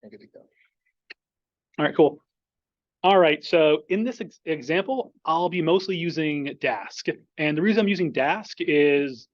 and good to go. All right, cool. All right, so in this example, I'll be mostly using Dask. And the reason I'm using Dask is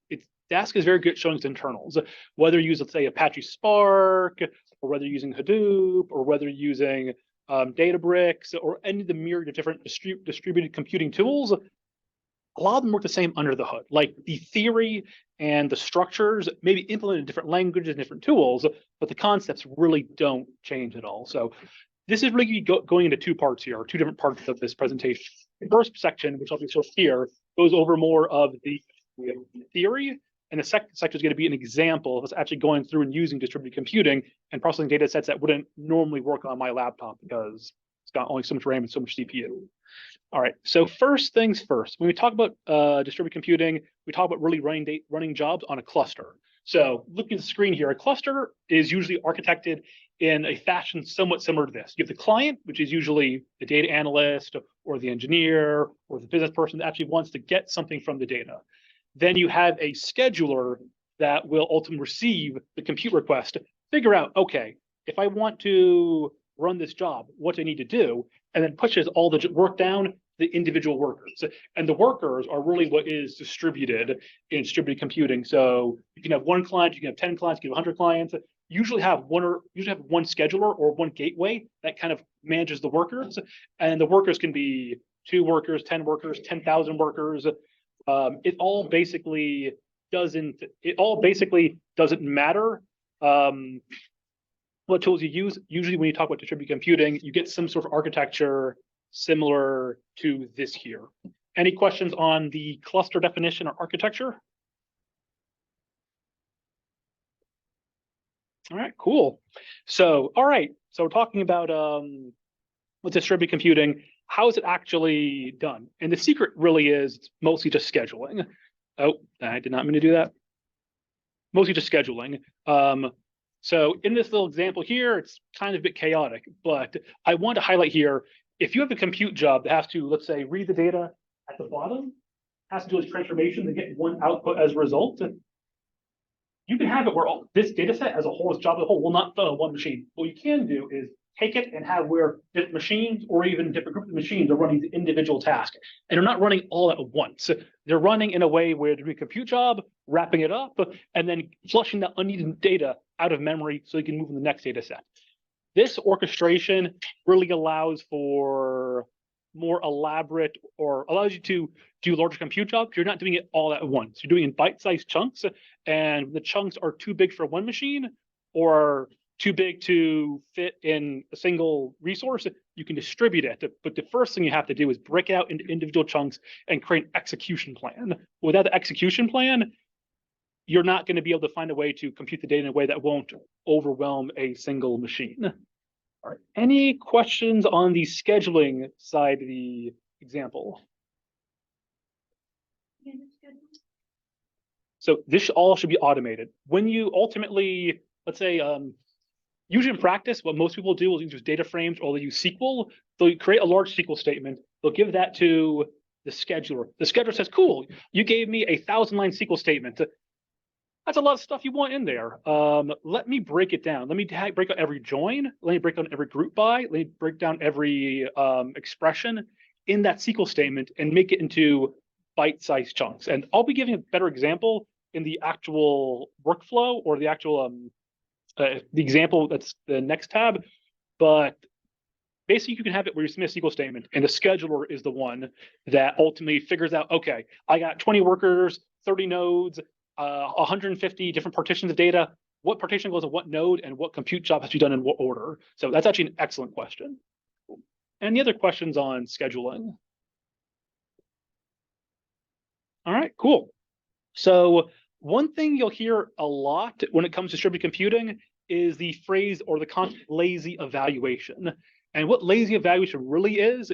Dask is very good at showing its internals, whether you use, let's say, Apache Spark, or whether you're using Hadoop, or whether you're using Databricks, or any of the myriad of different distributed computing tools. A lot of them work the same under the hood. Like the theory and the structures may be implemented in different languages and different tools, but the concepts really don't change at all. So this is really going into two parts here, or two different parts of this presentation. The first section, which I'll be showing here, goes over more of the theory, and the second section is going to be an example of us actually going through and using distributed computing and processing data sets that wouldn't normally work on my laptop because it's got only so much RAM and so much CPU. All right, so first things first, when we talk about distributed computing, we talk about really running jobs on a cluster. So looking at the screen here, a cluster is usually architected in a fashion somewhat similar to this. You have the client, which is usually the data analyst or the engineer or the business person that actually wants to get something from the data. Then you have a scheduler that will ultimately receive the compute request, figure out, okay, if I want to run this job, what do I need to do? And then pushes all the work down the individual workers. And the workers are really what is distributed in distributed computing. So you can have one client, you can have 10 clients, you can have 100 clients. Usually have one scheduler or one gateway that kind of manages the workers. And the workers can be 2 workers, 10 workers, 10,000 workers. It all basically doesn't matter what tools you use. Usually when you talk about distributed computing, you get some sort of architecture similar to this here. Any questions on the cluster definition or architecture? All right, cool. So, all right, so we're talking about with distributed computing, how is it actually done? And the secret really is mostly just scheduling. Oh, I did not mean to do that. Mostly just scheduling. So in this little example here, it's kind of a bit chaotic, but I want to highlight here, if you have a compute job that has to, let's say, read the data at the bottom, has to do its transformation to get one output as a result, you can have it where this data set as a whole, this job as a whole, will not fit on one machine. What you can do is take it and have where different machines or even different groups of machines are running the individual task. And they're not running all at once. They're running in a way where they're doing a compute job, wrapping it up, and then flushing that unneeded data out of memory so you can move to the next data set. This orchestration really allows for more elaborate, or allows you to do larger compute jobs. You're not doing it all at once. You're doing it in bite-sized chunks, and the chunks are too big for one machine or too big to fit in a single resource, you can distribute it. But the first thing you have to do is break it out into individual chunks and create an execution plan. Without the execution plan, you're not going to be able to find a way to compute the data in a way that won't overwhelm a single machine. All right. Any questions on the scheduling side of the example? So this all should be automated. When you ultimately, let's say, usually in practice, what most people do is use data frames or they use SQL. They'll create a large SQL statement. They'll give that to the scheduler. The scheduler says, cool, you gave me a 1,000-line SQL statement. That's a lot of stuff you want in there. Let me break it down. Let me break out every join. Let me break down every group by. Let me break down every expression in that SQL statement and make it into bite-sized chunks. And I'll be giving a better example in the actual workflow or the actual the example that's the next tab. But basically, you can have it where you submit a SQL statement, and the scheduler is the one that ultimately figures out, okay, I got 20 workers, 30 nodes, 150 different partitions of data. What partition goes to what node, and what compute job has to be done in what order? So that's actually an excellent question. Any other questions on scheduling? All right, cool. So one thing you'll hear a lot when it comes to distributed computing is the phrase or the concept lazy evaluation. And what lazy evaluation really is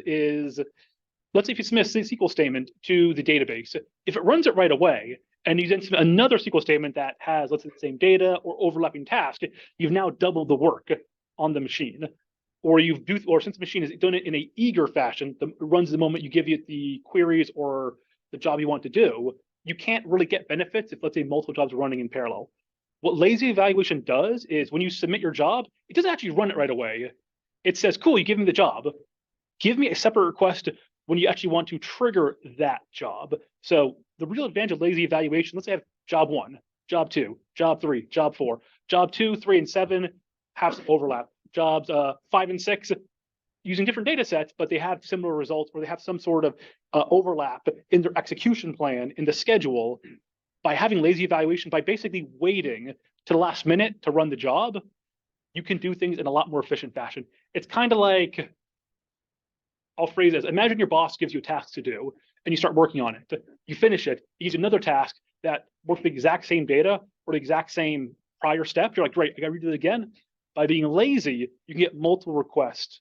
let's say if you submit a SQL statement to the database, if it runs it right away, and you then submit another SQL statement that has, let's say, the same data or overlapping task, you've now doubled the work on the machine. Or since the machine has done it in an eager fashion, it runs the moment you give it the queries or the job you want to do, you can't really get benefits if, let's say, multiple jobs are running in parallel. What lazy evaluation does is when you submit your job, it doesn't actually run it right away. It says, cool, you give me the job. Give me a separate request when you actually want to trigger that job. So the real advantage of lazy evaluation, let's say I have job 1, job 2, job 3, job 4, job 2, 3, and 7 have some overlap. Jobs 5 and 6 using different data sets, but they have similar results, or they have some sort of overlap in their execution plan, in the schedule. By having lazy evaluation, by basically waiting to the last minute to run the job, you can do things in a lot more efficient fashion. It's kind of like, I'll phrase it as, imagine your boss gives you a task to do and you start working on it. You finish it, you use another task that works with the exact same data or the exact same prior step. You're like, great, I gotta redo it again. By being lazy, you can get multiple requests.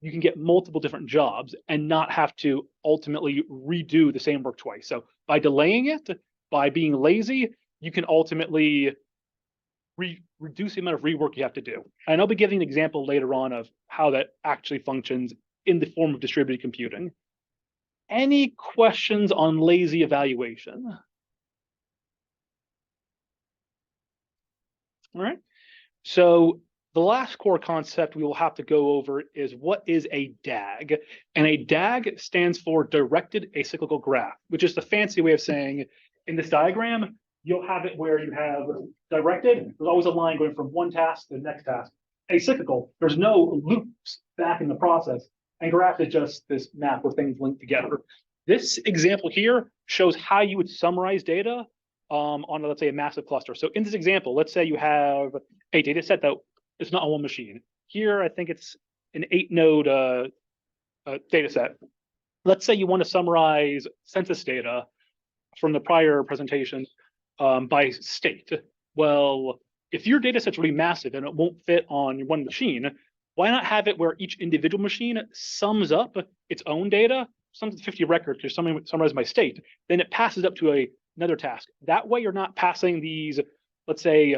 You can get multiple different jobs and not have to ultimately redo the same work twice. So by delaying it, by being lazy, you can ultimately reduce the amount of rework you have to do. And I'll be giving an example later on of how that actually functions in the form of distributed computing. Any questions on lazy evaluation? All right. So the last core concept we will have to go over is, what is a DAG? And a DAG stands for directed acyclical graph, which is the fancy way of saying, in this diagram, you'll have it where you have directed, there's always a line going from one task to the next task. Acyclical, there's no loops back in the process. And graph is just this map where things link together. This example here shows how you would summarize data on, let's say, a massive cluster. So in this example, let's say you have a data set that is not on one machine. Here, I think it's an 8-node data set. Let's say you want to summarize census data from the prior presentation by state. Well, if your data set's really massive and it won't fit on one machine, why not have it where each individual machine sums up its own data, sums up 50 records, or summarized by state, then it passes up to another task. That way you're not passing these, let's say,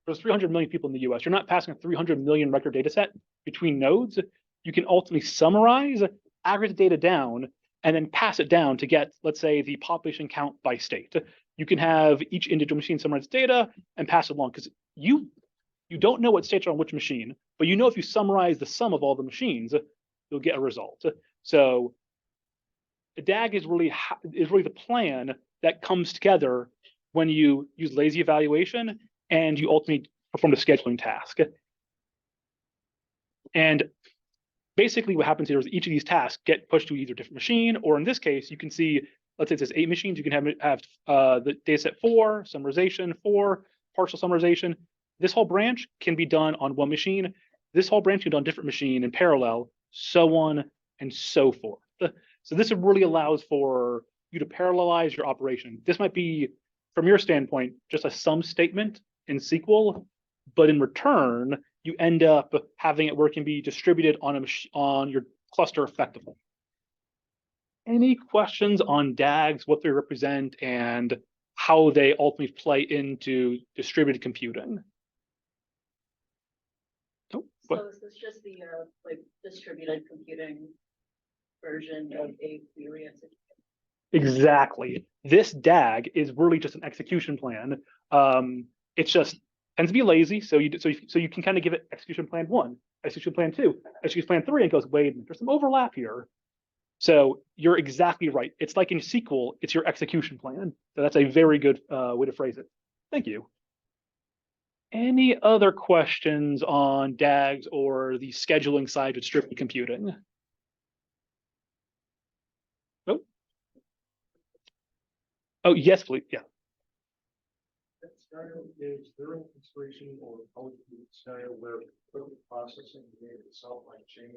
there's 300 million people in the US. You're not passing a 300 million record data set between nodes. You can ultimately summarize, aggregate the data down, and then pass it down to get, let's say, the population count by state. You can have each individual machine summarize data and pass it along, because you don't know what states are on which machine, but you know if you summarize the sum of all the machines, you'll get a result. So the DAG is really the plan that comes together when you use lazy evaluation and you ultimately perform the scheduling task. And basically what happens here is each of these tasks get pushed to either a different machine, or in this case, you can see, let's say it says 8 machines, you can have the dataset 4, summarization 4, partial summarization. This whole branch can be done on one machine. This whole branch can be done on a different machine in parallel, so on and so forth. So this really allows for you to parallelize your operation. This might be, from your standpoint, just a sum statement in SQL, but in return, you end up having it where it can be distributed on your cluster effectively. Any questions on DAGs, what they represent, and how they ultimately play into distributed computing? So is this just the like distributed computing version of a query execution? Exactly. This DAG is really just an execution plan. It's just tends to be lazy, so you can kind of give it execution plan 1, execution plan 2, execution plan 3, and it goes, wait, there's some overlap here. So you're exactly right. It's like in SQL, it's your execution plan. So that's a very good way to phrase it. Thank you. Any other questions on DAGs or the scheduling side of distributed computing? Oh, oh yes, please. Yeah. That scenario, is there an consideration or scenario where processing the data itself might change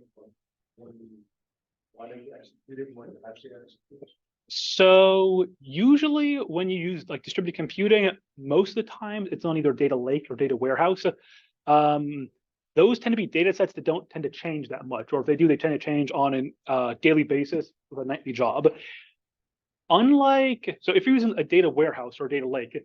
when you want to execute it, when you actually execute it? So usually when you use like distributed computing, most of the time it's on either data lake or data warehouse. Those tend to be data sets that don't tend to change that much, or if they do, they tend to change on a daily basis with a nightly job. Unlike, so if you're using a data warehouse or a data lake,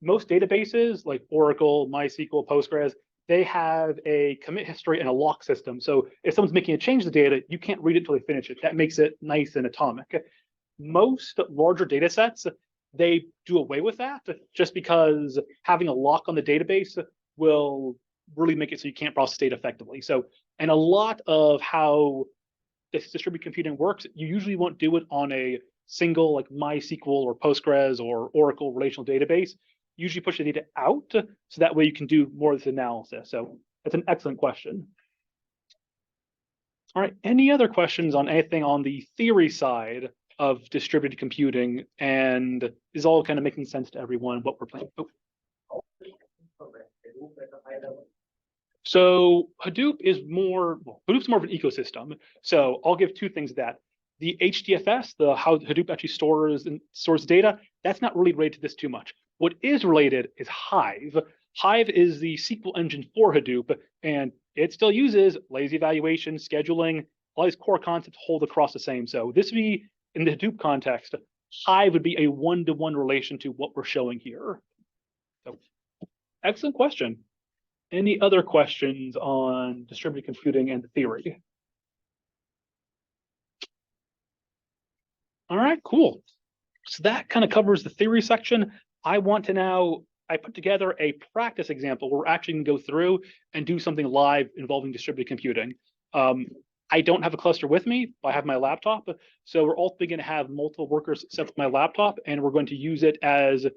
most databases like Oracle, MySQL, Postgres, they have a commit history and a lock system. So if someone's making a change to the data, you can't read it until they finish it. That makes it nice and atomic. Most larger data sets, they do away with that just because having a lock on the database will really make it so you can't process data effectively. So, and a lot of how this distributed computing works, you usually won't do it on a single like MySQL or Postgres or Oracle relational database. You usually push the data out so that way you can do more of this analysis. So that's an excellent question. All right, any other questions on anything on the theory side of distributed computing, and is all kind of making sense to everyone what we're playing? Oh. So Hadoop is more, well, Hadoop's more of an ecosystem. So I'll give two things that. The HDFS, the how Hadoop actually stores data, that's not really related to this too much. What is related is Hive. Hive is the SQL engine for Hadoop, and it still uses lazy evaluation, scheduling, all these core concepts hold across the same. So this would be, in the Hadoop context, Hive would be a one-to-one relation to what we're showing here. So, excellent question. Any other questions on distributed computing and the theory? All right, cool. So that kind of covers the theory section. I put together a practice example where we're actually going to go through and do something live involving distributed computing. I don't have a cluster with me, but I have my laptop. So we're ultimately going to have multiple workers set up my laptop, and we're going to use it as if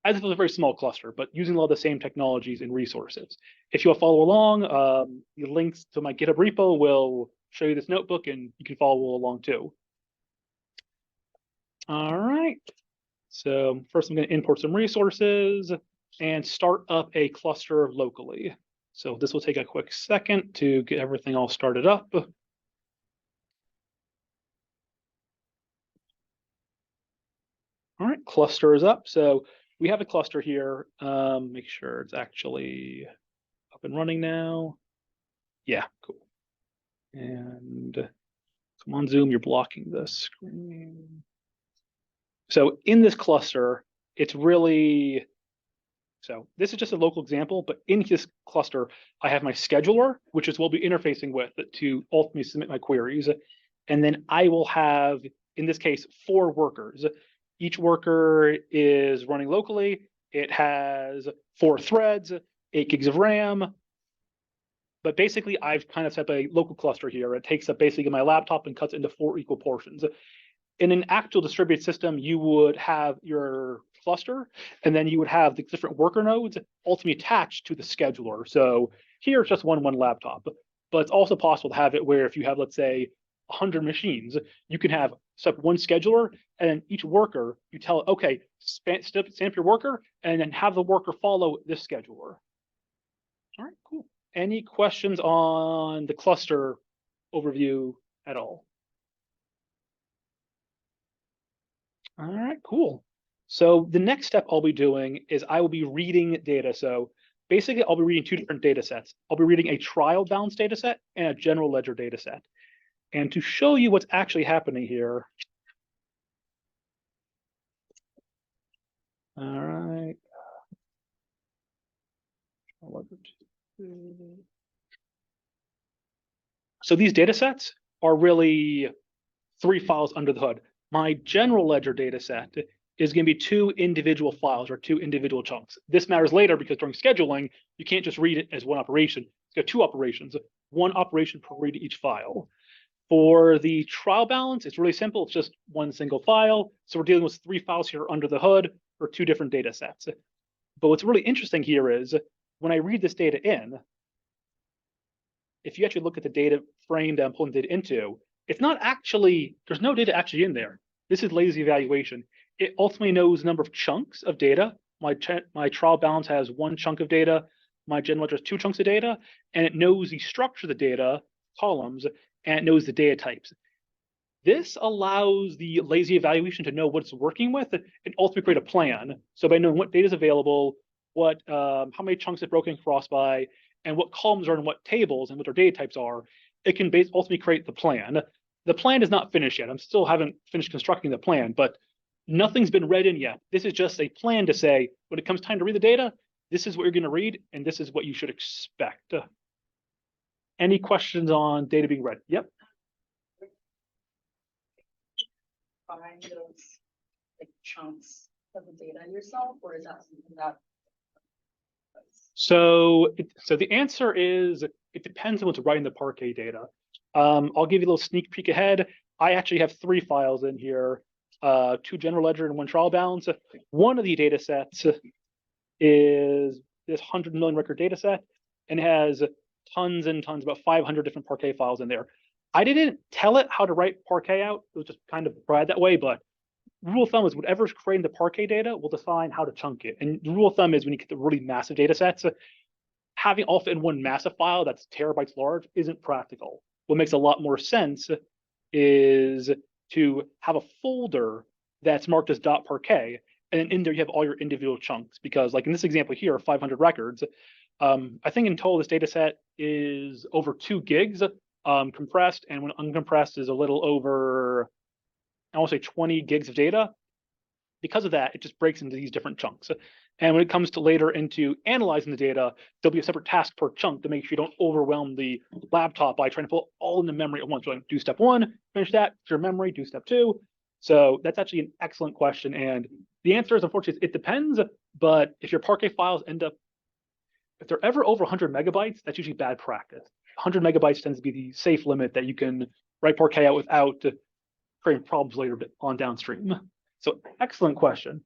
it was a very small cluster, but using a lot of the same technologies and resources. If you want to follow along, the links to my GitHub repo will show you this notebook, and you can follow along too. All right. So first I'm going to import some resources and start up a cluster locally. So this will take a quick second to get everything all started up. All right, cluster is up. So we have a cluster here. Make sure it's actually up and running now. Yeah, cool. And come on, Zoom, you're blocking the screen. So in this cluster, it's really, so this is just a local example, but in this cluster, I have my scheduler, which is what we'll be interfacing with to ultimately submit my queries. And then I will have, in this case, 4 workers. Each worker is running locally. It has 4 threads, 8 gigs of RAM. But basically, I've kind of set up a local cluster here. It takes up basically my laptop and cuts into 4 equal portions. In an actual distributed system, you would have your cluster, and then you would have the different worker nodes ultimately attached to the scheduler. So here it's just one laptop, but it's also possible to have it where if you have, let's say, 100 machines, you can have set up one scheduler, and then each worker, you tell it, okay, stamp your worker, and then have the worker follow this scheduler. All right, cool. Any questions on the cluster overview at all? All right, cool. So the next step I'll be doing is I will be reading data. So basically, I'll be reading 2 different data sets. I'll be reading a trial balance data set and a general ledger data set. And to show you what's actually happening here. All right. So these data sets are really 3 files under the hood. My general ledger data set is going to be 2 individual files or 2 individual chunks. This matters later because during scheduling, you can't just read it as one operation. It's got 2 operations, 1 operation per read each file. For the trial balance, it's really simple. It's just 1 single file. So we're dealing with 3 files here under the hood for 2 different data sets. But what's really interesting here is when I read this data in, if you actually look at the data frame that I'm pulling data into, it's not actually, there's no data actually in there. This is lazy evaluation. It ultimately knows the number of chunks of data. My trial balance has 1 chunk of data. My general ledger has 2 chunks of data, and it knows the structure of the data columns, and it knows the data types. This allows the lazy evaluation to know what it's working with and ultimately create a plan. So by knowing what data is available, how many chunks it's broken across by, and what columns are in what tables and what their data types are, it can ultimately create the plan. The plan is not finished yet. Haven't finished constructing the plan, but nothing's been read in yet. This is just a plan to say, when it comes time to read the data, this is what you're going to read, and this is what you should expect. Any questions on data being read? Yep. Find those like chunks of the data yourself, or is that something that? So, so the answer is it depends on what's writing the Parquet data. I'll give you a little sneak peek ahead. I actually have 3 files in here, 2 general ledger and 1 trial balance. One of the data sets is this 100 million record data set and has tons and tons, about 500 different Parquet files in there. I didn't tell it how to write Parquet out. It was just kind of provided that way, but rule of thumb is whatever's creating the Parquet data will define how to chunk it. And the rule of thumb is when you get the really massive data sets, having all fit in one massive file that's terabytes large isn't practical. What makes a lot more sense is to have a folder that's marked as .parquet, and then in there you have all your individual chunks. Because like in this example here, 500 records, I think in total this data set is over 2 gigs compressed, and when uncompressed is a little over, I want to say 20 gigs of data. Because of that, it just breaks into these different chunks. And when it comes to later into analyzing the data, there'll be a separate task per chunk to make sure you don't overwhelm the laptop by trying to put all in the memory at once. So do step 1, finish that, your memory, do step 2. So that's actually an excellent question. And the answer is, unfortunately, it depends. But if your Parquet files end up, if they're ever over 100 megabytes, that's usually bad practice. 100 megabytes tends to be the safe limit that you can write Parquet out without creating problems later on downstream. So excellent question.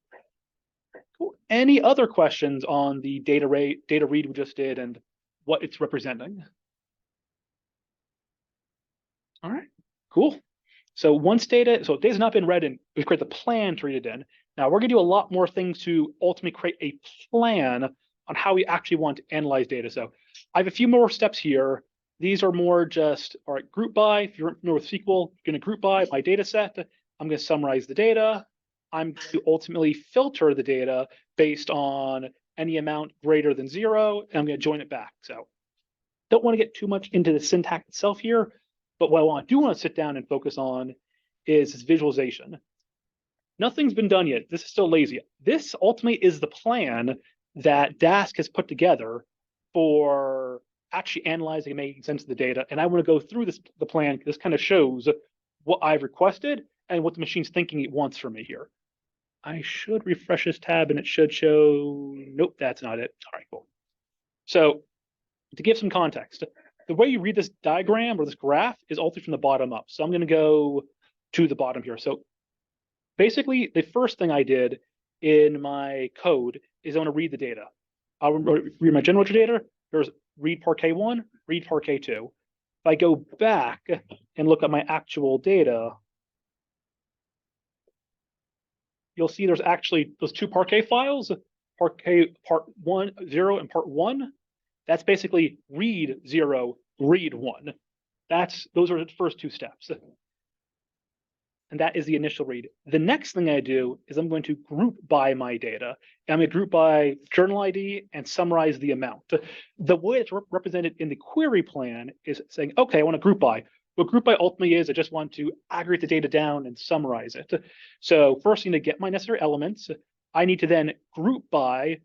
Cool. Any other questions on the data read we just did and what it's representing? All right, cool. So once data's not been read in, we create the plan to read it in. Now we're gonna do a lot more things to ultimately create a plan on how we actually want to analyze data. So I have a few more steps here. These are more just, all right, group by. If you're familiar with SQL, you're gonna group by data set. I'm gonna summarize the data. I'm going to ultimately filter the data based on any amount greater than 0, and I'm going to join it back. So don't want to get too much into the syntax itself here, but what I do want to sit down and focus on is this visualization. Nothing's been done yet. This is still lazy. This ultimately is the plan that Dask has put together for actually analyzing and making sense of the data. And I want to go through the plan. This kind of shows what I've requested and what the machine's thinking it wants from me here. I should refresh this tab and it should show, nope, that's not it. All right, cool. So to give some context, the way you read this diagram or this graph is ultimately from the bottom up. So I'm going to go to the bottom here. So basically, the first thing I did in my code is I want to read the data. I'll read my general ledger data. There's read Parquet 1, read Parquet 2. If I go back and look at my actual data, you'll see there's actually those 2 Parquet files, Parquet part 1, 0 and part 1. That's basically read 0, read 1. Those are the first 2 steps. And that is the initial read. The next thing I do is I'm going to group by my data. And I'm going to group by journal ID and summarize the amount. The way it's represented in the query plan is saying, okay, I want to group by. What group by ultimately is, I just want to aggregate the data down and summarize it. So first, I need to get my necessary elements. I need to then group by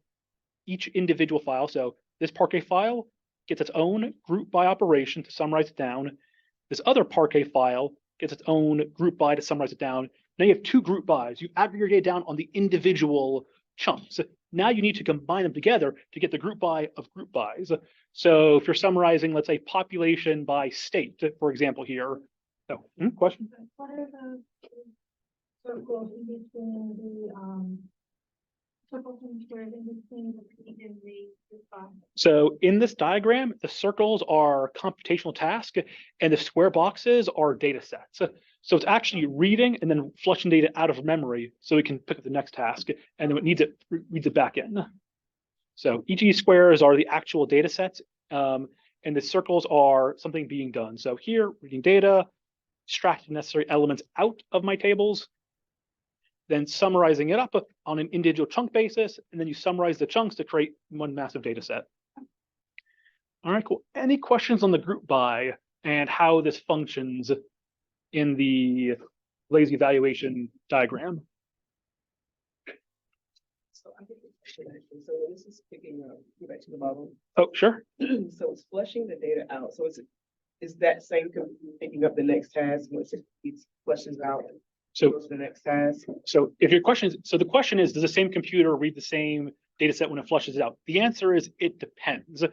each individual file. So this Parquet file gets its own group by operation to summarize it down. This other Parquet file gets its own group by to summarize it down. Now you have 2 group bys. You aggregate your data down on the individual chunks. Now you need to combine them together to get the group by of group bys. So if you're summarizing, let's say, population by state, for example, here. Oh, question? What are the circles in between the circles in between the P and the five? So in this diagram, the circles are computational tasks and the square boxes are data sets. So it's actually reading and then flushing data out of memory so we can pick up the next task, and then it reads it back in. So each of these squares are the actual data sets, and the circles are something being done. So here, reading data, extracting necessary elements out of my tables, then summarizing it up on an individual chunk basis, and then you summarize the chunks to create one massive data set. All right, cool. Any questions on the group by and how this functions in the lazy evaluation diagram? So I get the question actually. So this is picking up, go back to the model. Oh, sure. So it's flushing the data out. So is that same picking up the next task once it flushes out? So, Go to the next task. so if your question is, so the question is, does the same computer read the same data set when it flushes it out? The answer is it depends.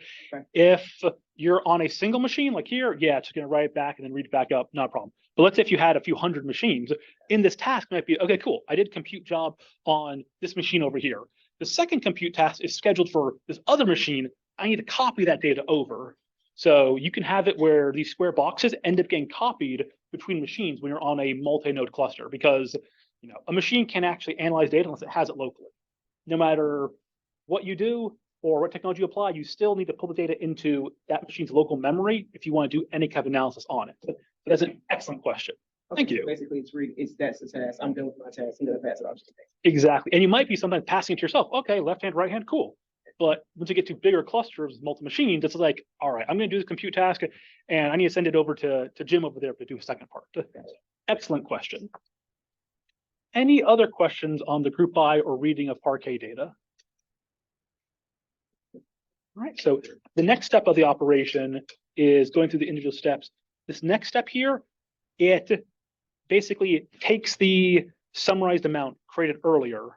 If you're on a single machine like here, yeah, it's going to write it back and then read it back up, not a problem. But let's say if you had a few hundred machines, in this task might be, okay, cool, I did compute job on this machine over here. The second compute task is scheduled for this other machine. I need to copy that data over. So you can have it where these square boxes end up getting copied between machines when you're on a multi-node cluster, because a machine can actually analyze data unless it has it locally. No matter what you do or what technology you apply, you still need to pull the data into that machine's local memory if you want to do any kind of analysis on it. So that's an excellent question. Thank you. Basically, that's the task. I'm done with my task. I'm gonna pass it off to the next. Exactly. And you might be sometimes passing it to yourself. Okay, left hand, right hand, cool. But once you get to bigger clusters, multiple machines, it's like, all right, I'm going to do this compute task and I need to send it over to Jim over there to do a second part. Excellent question. Any other questions on the group by or reading of Parquet data? All right, so the next step of the operation is going through the individual steps. This next step here, it basically takes the summarized amount created earlier,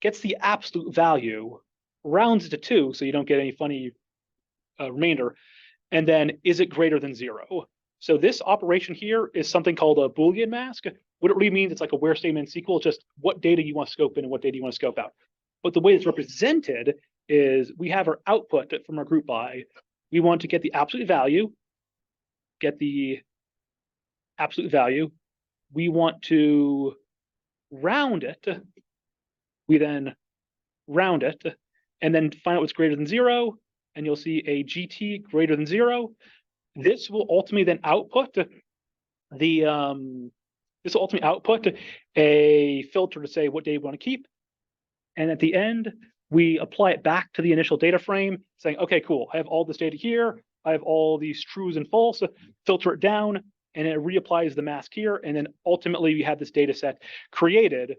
gets the absolute value, rounds it to 2 so you don't get any funny remainder, and then is it greater than 0? So this operation here is something called a Boolean mask. What it really means, it's like a where statement in SQL, just what data you want to scope in and what data you want to scope out. But the way it's represented is we have our output from our group by. We want to get the absolute value, We want to round it. We then round it and then find out what's greater than 0. And you'll see a GT greater than 0. This will ultimately then output a filter to say what data we want to keep. And at the end, we apply it back to the initial data frame, saying, okay, cool, I have all this data here. I have all these trues and false, filter it down, and it reapplies the mask here. And then ultimately we have this data set created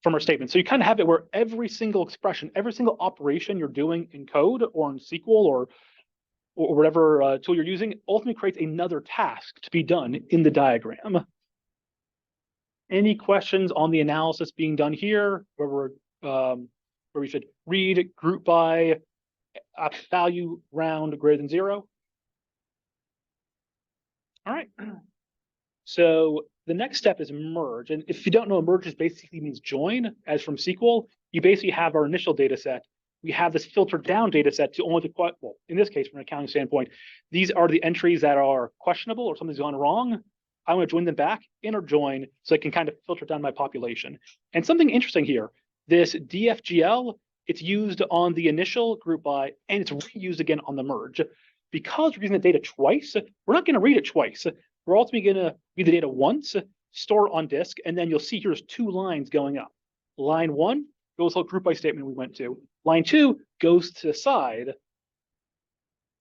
from our statement. So you kind of have it where every single expression, every single operation you're doing in code or in SQL or whatever tool you're using ultimately creates another task to be done in the diagram. Any questions on the analysis being done here, where we should read, group by, value, round greater than 0? All right. So the next step is merge. And if you don't know, merge basically means join, as from SQL. You basically have our initial data set. We have this filtered down data set to only the, well, in this case, from an accounting standpoint, these are the entries that are questionable or something's gone wrong. I want to join them back, inner join, so I can kind of filter down my population. And something interesting here, this DFGL, it's used on the initial group by, and it's reused again on the merge. Because we're using the data twice, we're not going to read it twice. We're ultimately going to read the data once, store it on disk, and then you'll see here's 2 lines going up. Line 1 goes to the group by statement we went to. Line 2 goes to the side,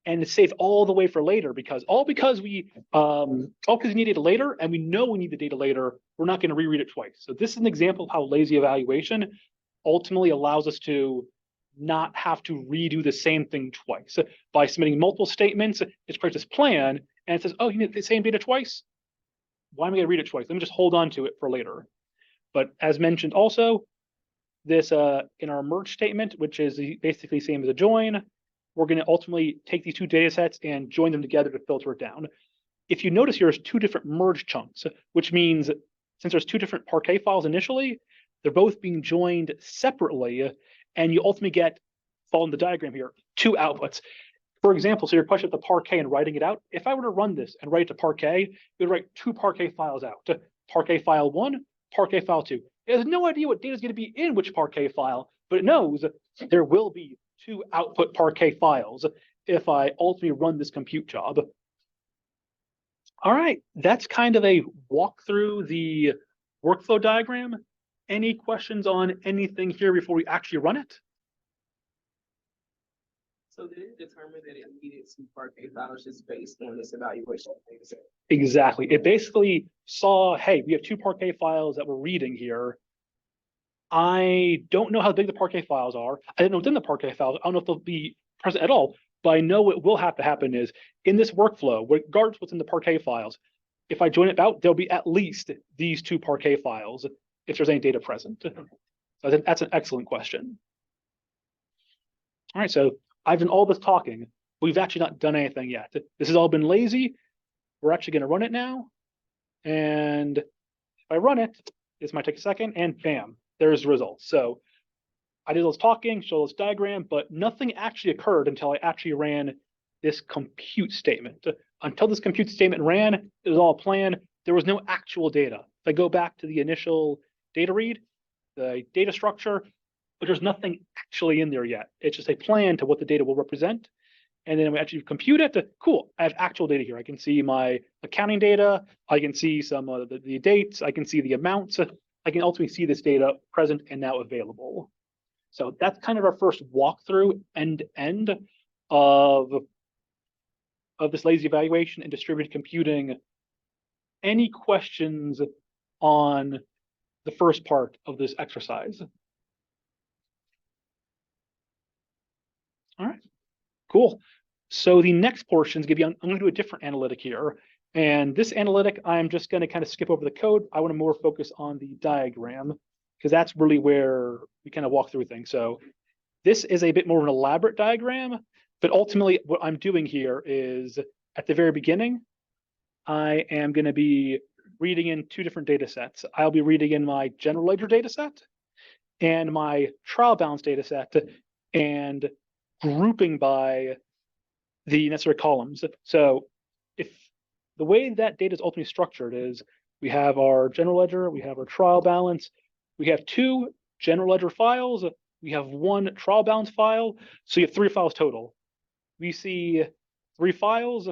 and it's saved all the way for later because we need data later, and we know we need the data later. We're not going to reread it twice. So this is an example of how lazy evaluation ultimately allows us to not have to redo the same thing twice. By submitting multiple statements, it creates this plan, and it says, oh, you need the same data twice? Why am I going to read it twice? Let me just hold on to it for later. But as mentioned also, this in our merge statement, which is basically same as a join, we're going to ultimately take these 2 data sets and join them together to filter it down. If you notice, there's 2 different merge chunks, which means since there's 2 different Parquet files initially, they're both being joined separately, and you ultimately get, following the diagram here, 2 outputs. For example, so your question of the Parquet and writing it out, if I were to run this and write it to Parquet, it would write 2 Parquet files out. Parquet file 1, Parquet file 2. It has no idea what data is going to be in which Parquet file, but it knows there will be 2 output Parquet files if I ultimately run this compute job. All right, that's kind of a walk through the workflow diagram. Any questions on anything here before we actually run it? So did it determine that it needed some Parquet files just based on this evaluation data set? Exactly. It basically saw, hey, we have 2 Parquet files that we're reading here. I don't know how big the Parquet files are. I don't know within the Parquet files. I don't know if they'll be present at all. But I know what will have to happen is in this workflow, regardless of what's in the Parquet files, if I join it out, there'll be at least these two Parquet files if there's any data present. So I think that's an excellent question. All right, so I've done all this talking. We've actually not done anything yet. This has all been lazy. We're actually going to run it now. And if I run it, this might take a second, and bam, there's the results. So I did all this talking, show this diagram, but nothing actually occurred until I actually ran this compute statement. Until this compute statement ran, it was all a plan. There was no actual data. If I go back to the initial data read, the data structure, but there's nothing actually in there yet. It's just a plan to what the data will represent. And then we actually compute it. Cool, I have actual data here. I can see my accounting data. I can see some of the dates. I can see the amounts. I can ultimately see this data present and now available. So that's kind of our first walkthrough end to end of this lazy evaluation and distributed computing. Any questions on the first part of this exercise? All right, cool. So the next portion is going to be, I'm going to do a different analytic here. And this analytic, I'm just going to kind of skip over the code. I want to more focus on the diagram because that's really where we kind of walk through things. So this is a bit more of an elaborate diagram, but ultimately what I'm doing here is at the very beginning, I am going to be reading in two different data sets. I'll be reading in my general ledger data set and my trial balance data set and grouping by the necessary columns. So if the way that data is ultimately structured is we have our general ledger, we have our trial balance, we have two general ledger files, we have one trial balance file, so you have three files total. We see three files,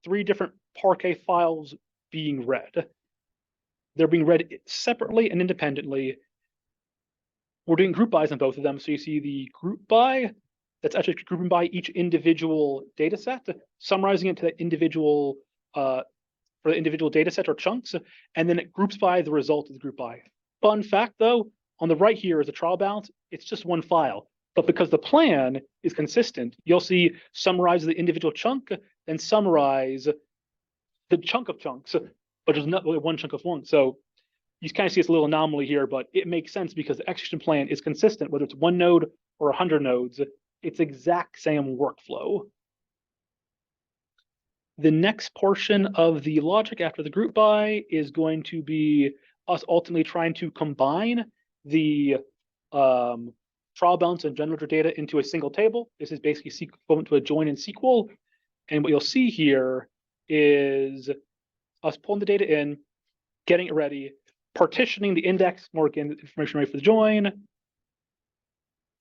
three different Parquet files being read. They're being read separately and independently. We're doing group bys on both of them, so you see the group by, that's actually grouping by each individual data set, summarizing it to the individual for the individual data set or chunks, and then it groups by the result of the group by. Fun fact though, on the right here is a trial balance, it's just one file. But because the plan is consistent, you'll see summarize the individual chunk, then summarize the chunk of chunks, but there's not really one chunk of one. So you kind of see this little anomaly here, but it makes sense because the execution plan is consistent, whether it's one node or 100 nodes, it's exact same workflow. The next portion of the logic after the group by is going to be us ultimately trying to combine the trial balance and general ledger data into a single table. This is basically equivalent to a join in SQL. And what you'll see here is us pulling the data in, getting it ready, partitioning the index, more again, information ready for the join,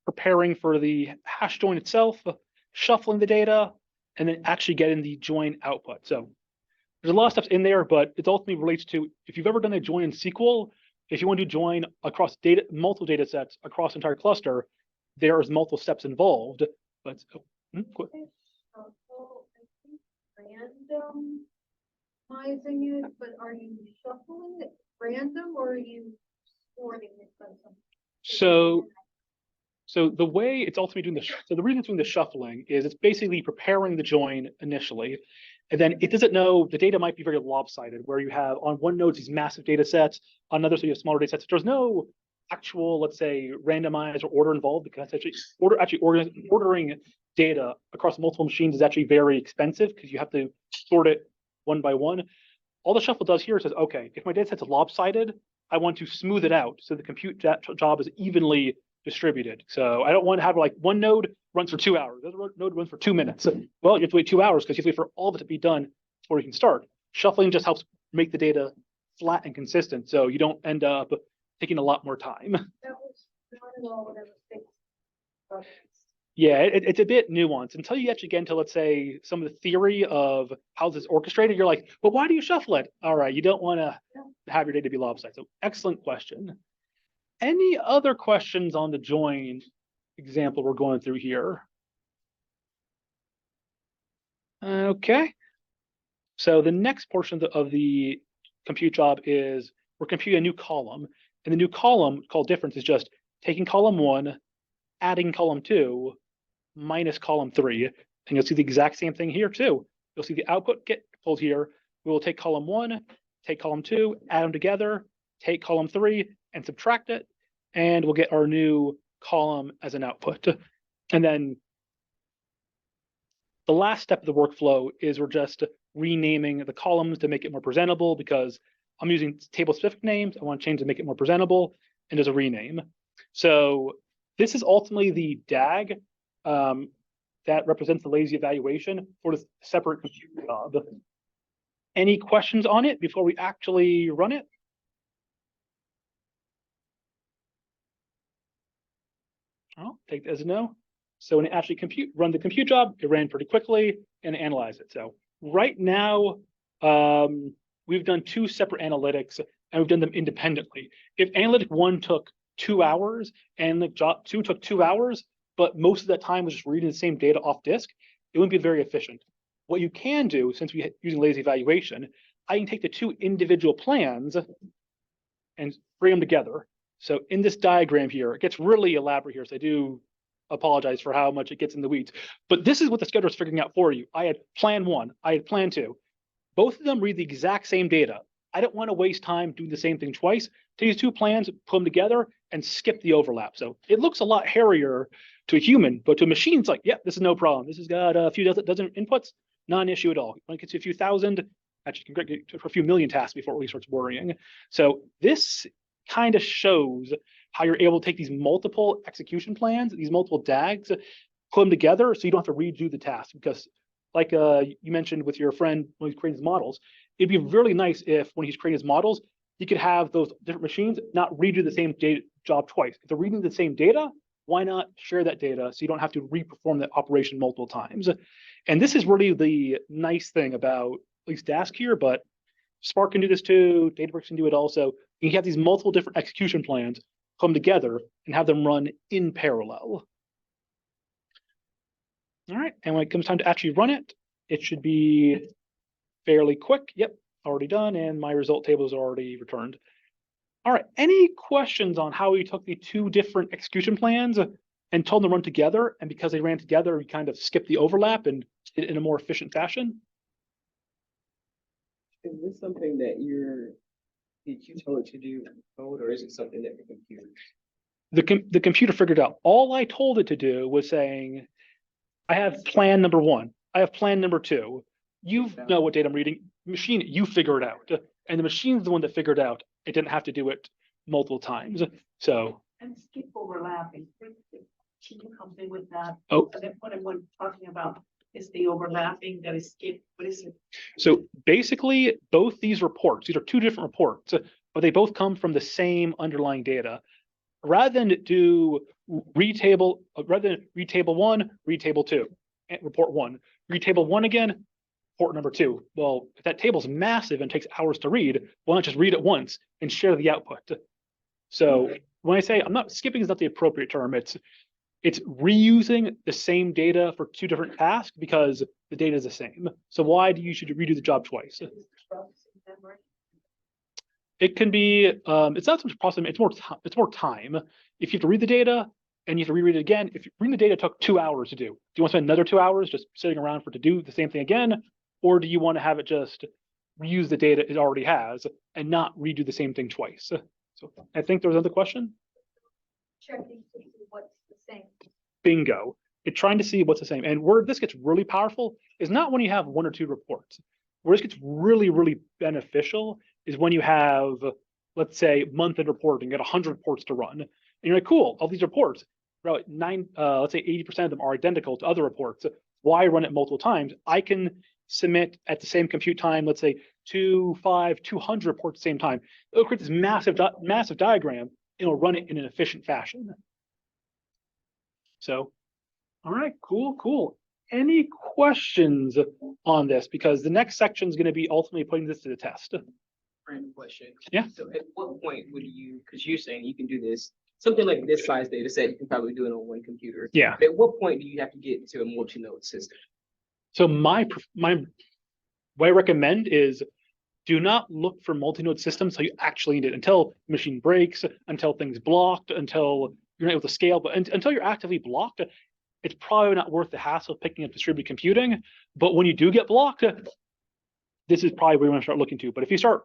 preparing for the hash join itself, shuffling the data, and then actually getting the join output. So there's a lot of stuff in there, but it ultimately relates to, if you've ever done a join in SQL, if you want to join across multiple data sets across the entire cluster, there's multiple steps involved. But So I think randomizing it, but are you shuffling it random or are you sorting it by something? So the way it's ultimately doing so the reason it's doing the shuffling is it's basically preparing the join initially, and then it doesn't know the data might be very lopsided, where you have on one node these massive data sets, on another so you have smaller data sets. There's no actual, let's say, randomize or order involved because ordering data across multiple machines is actually very expensive because you have to sort it one by one. All the shuffle does here is says, okay, if my data set's lopsided, I want to smooth it out so the compute job is evenly distributed. So I don't want to have like one node runs for 2 hours, the other node runs for 2 minutes. Well, you have to wait 2 hours because you have to wait for all of it to be done before you can start. Shuffling just helps make the data flat and consistent, so you don't end up taking a lot more time. That was not at all what I was thinking. Yeah, it's a bit nuanced until you actually get into, let's say, some of the theory of how this is orchestrated. You're like, well, why do you shuffle it? All right, you don't want to have your data be lopsided. So excellent question. Any other questions on the join example we're going through here? Okay. So the next portion of the compute job is we're computing a new column. And the new column called difference is just taking column 1, adding column 2, minus column 3. And you'll see the exact same thing here too. You'll see the output get pulled here, we will take column 1, take column 2, add them together, take column 3 and subtract it, and we'll get our new column as an output. And then the last step of the workflow is we're just renaming the columns to make it more presentable because I'm using table specific names. I want to change to make it more presentable, and there's a rename. So this is ultimately the DAG that represents the lazy evaluation for the separate compute job. Any questions on it before we actually run it? I'll take that as a no. So when it actually run the compute job, it ran pretty quickly and analyzed it. So right now, we've done 2 separate analytics and we've done them independently. If analytic 1 took 2 hours and the job 2 took 2 hours, but most of that time was just reading the same data off disk, it wouldn't be very efficient. What you can do, since we're using lazy evaluation, I can take the 2 individual plans and bring them together. So in this diagram here, it gets really elaborate here, so I do apologize for how much it gets in the weeds. But this is what the scheduler is figuring out for you. I had plan 1, I had plan 2. Both of them read the exact same data. I don't want to waste time doing the same thing twice. Take these 2 plans, put them together, and skip the overlap. So it looks a lot hairier to a human, but to a machine, it's like, yeah, this is no problem. This has got a few dozen inputs, not an issue at all. When it gets to a few thousand, actually can get to a few million tasks before it really starts worrying. So this kind of shows how you're able to take these multiple execution plans, these multiple DAGs, put them together so you don't have to redo the task. Because like you mentioned with your friend when he's creating his models, it'd be really nice if when he's creating his models, he could have those different machines not redo the same data job twice. If they're reading the same data, why not share that data so you don't have to reperform that operation multiple times? And this is really the nice thing about at least Dask here, but Spark can do this too, Databricks can do it also. You can have these multiple different execution plans come together and have them run in parallel. All right, and when it comes time to actually run it, it should be fairly quick. Yep, already done, and my result table is already returned. All right, any questions on how we took the 2 different execution plans and told them to run together, and because they ran together, we kind of skipped the overlap and did it in a more efficient fashion? Is this something that did you tell it to do code, or is it something that the computer? The computer figured out. All I told it to do was saying, I have plan number 1. I have plan number 2. You know what data I'm reading. Machine, you figure it out. And the machine's the one that figured out. It didn't have to do it multiple times. So. And skip overlapping. Can you help me with that? Oh. What I'm talking about is the overlapping that is skipped. What is it? So basically, both these reports, these are 2 different reports, but they both come from the same underlying data. Rather than do read table 1, read table 2, report 1, read table 1 again, report number 2. Well, if that table's massive and takes hours to read, why not just read it once and share the output? So when I say I'm not skipping is not the appropriate term, it's reusing the same data for 2 different tasks because the data is the same. So why do you should redo the job twice? It can be, it's not so much processing, it's more time. If you have to read the data and you have to reread it again, if reading the data took 2 hours to do you want to spend another 2 hours just sitting around for it to do the same thing again? Or do you want to have it just reuse the data it already has and not redo the same thing twice? So I think there was another question. Checking to see what's the same. Bingo. It's trying to see what's the same. And where this gets really powerful is not when you have 1 or 2 reports. Where this gets really, really beneficial is when you have, let's say, month-end reporting, you got 100 reports to run. And you're like, cool, all these reports, let's say 80% of them are identical to other reports. Why run it multiple times? I can submit at the same compute time, let's say 200 reports at the same time. It'll create this massive diagram. It'll run it in an efficient fashion. So, all right, cool. Any questions on this? Because the next section is going to be ultimately putting this to the test. Random question. Yeah. So at what point would you, because you're saying you can do this, something like this size data set, you can probably do it on 1 computer. Yeah. But at what point do you have to get to a multi-node system? So what I recommend is do not look for multi-node systems until you actually need it, until the machine breaks, until things blocked, until you're not able to scale, but until you're actively blocked, it's probably not worth the hassle of picking up distributed computing. But when you do get blocked, this is probably where you want to start looking to. But if you start,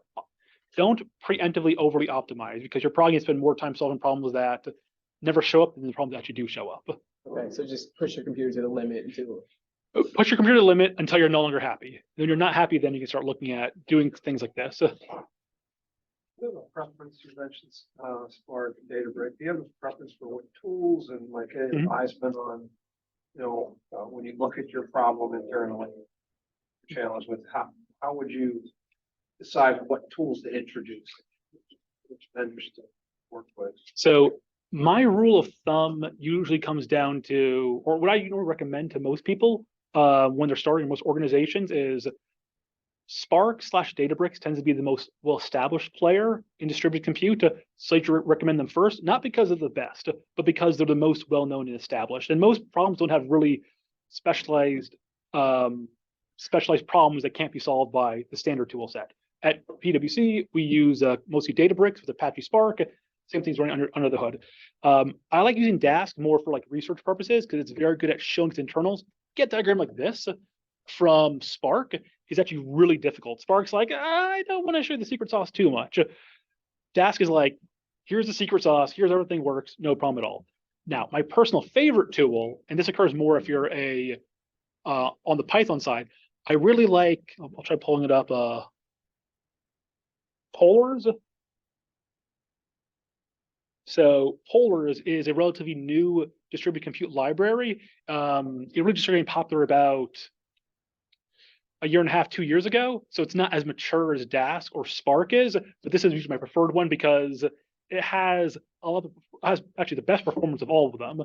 don't preemptively overly optimize, because you're probably gonna spend more time solving problems that never show up than the problems that actually do show up. Okay, so just push your computer to the limit until. Push your computer to the limit until you're no longer happy. When you're not happy, then you can start looking at doing things like this. Do you have a preference, you mentioned, Spark, Databricks, do you have a preference for what tools and like any Mhm. advisement on, when you look at your problem internally, challenge with how would you decide what tools to introduce? Which vendors to work with? So my rule of thumb usually comes down to, or what I usually recommend to most people when they're starting most organizations is Spark/Databricks tends to be the most well-established player in distributed compute. So you recommend them first, not because they're the best, but because they're the most well-known and established. And most problems don't have really specialized problems that can't be solved by the standard tool set. At PwC, we use mostly Databricks with Apache Spark. Same thing's running under the hood. I like using Dask more for like research purposes because it's very good at showing its internals. Get a diagram like this from Spark is actually really difficult. Spark's like, I don't want to show the secret sauce too much. Dask is like, here's the secret sauce, here's everything works, no problem at all. Now, my personal favorite tool, and this occurs more if you're on the Python side, I really like, I'll try pulling it up, Polars. So Polars is a relatively new distributed compute library. It really just started getting popular about a year and a half, 2 years ago. So it's not as mature as Dask or Spark is, but this is usually my preferred one because it has has actually the best performance of all of them,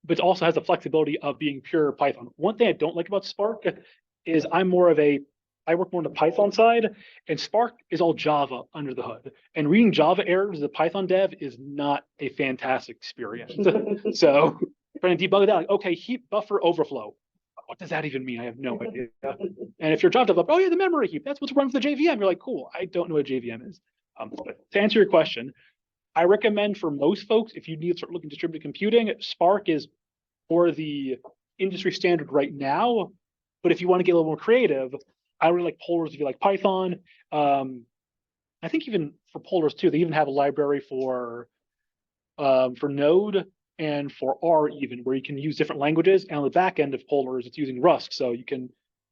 but it also has the flexibility of being pure Python. One thing I don't like about Spark is I work more on the Python side, and Spark is all Java under the hood. And reading Java errors as a Python dev is not a fantastic experience. So trying to debug that, like, okay, heap buffer overflow. What does that even mean? I have no idea. And if you're a Java developer, oh yeah, the memory heap, that's what's run for the JVM. You're like, cool, I don't know what JVM is. But to answer your question, I recommend for most folks, if you need to start looking at distributed computing, Spark is more the industry standard right now. But if you want to get a little more creative, I really like Polars if you like Python. I think even for Polars too, they even have a library for Node and for R even, where you can use different languages. And on the back end of Polars, it's using Rust, so you can